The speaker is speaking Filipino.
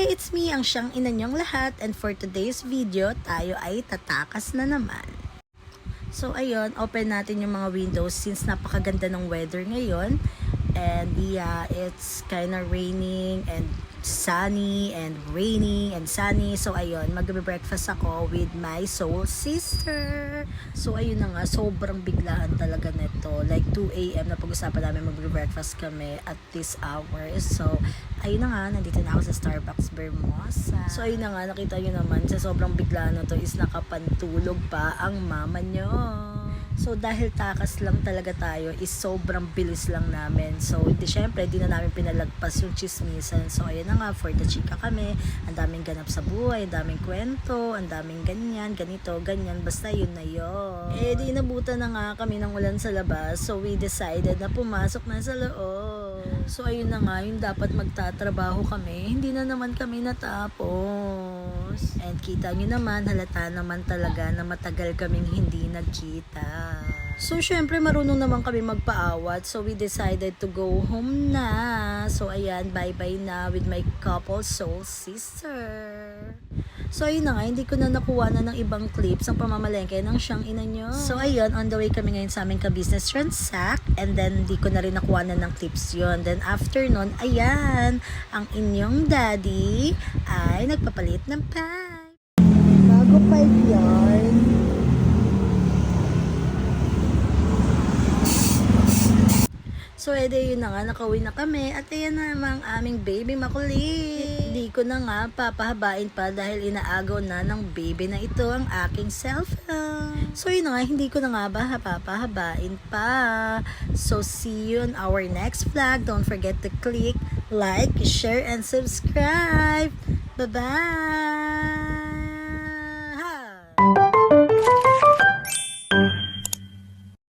Hi, it's me, ang siyang ina niyong lahat, and for today's video, tayo ay tatakas na naman. So ayun, open natin yung mga windows since napakaganda ng weather ngayon. And yeah, it's kinda raining and sunny and rainy and sunny. So ayun, magbe-breakfast ako with my soul sister. So ayun na nga, sobrang biglaan talaga nito. Like 2 AM na pag-usapan namin magbe-breakfast kami at this hour. So ayun na nga, nandito na ako sa Starbucks Bermosa. So ayun na nga, nakita nyo naman, sa sobrang biglaan na to is nakapantulog pa ang mama nyo. So dahil takas lang talaga tayo is sobrang bilis lang namin. So syempre di na namin pinalagpas yung chismisan. So ayun na nga, for the chika kami. Ang daming ganap sa buhay, ang daming kwento, ang daming ganyan, ganito, ganyan. Basta yun na yun. Eh di inabutan na nga kami ng ulan sa labas. So we decided na pumasok na sa loob. So ayun na nga, yung dapat magtatrabaho kami, hindi na naman kami natapos. And kita nyo naman, halata naman talaga na matagal kaming hindi nagkita. So syempre marunong naman kami magpaawat, so we decided to go home na. So ayan, bye-bye na with my couple soul sister. So ayun na nga, hindi ko na nakuha na ng ibang clips ang pamamalengke ng siyang ina nyo. So ayun, on the way kami ngayon sa aming ka-business transact, and then hindi ko na rin nakuha na ng clips yon. Then after nun, ayan, ang inyong daddy ay nagpapalit ng pipe. Bago pipe yarn. So, edi yun na nga, nakauwi na kami. At ayan na naman ang aming baby makulit. Hindi ko na nga papahabain pa dahil inaagaw na ng baby na ito ang aking cellphone. So, yun na nga, hindi ko na nga ba papahabain pa. So, see you on our next vlog. Don't forget to click like, share, and subscribe. Bye-bye!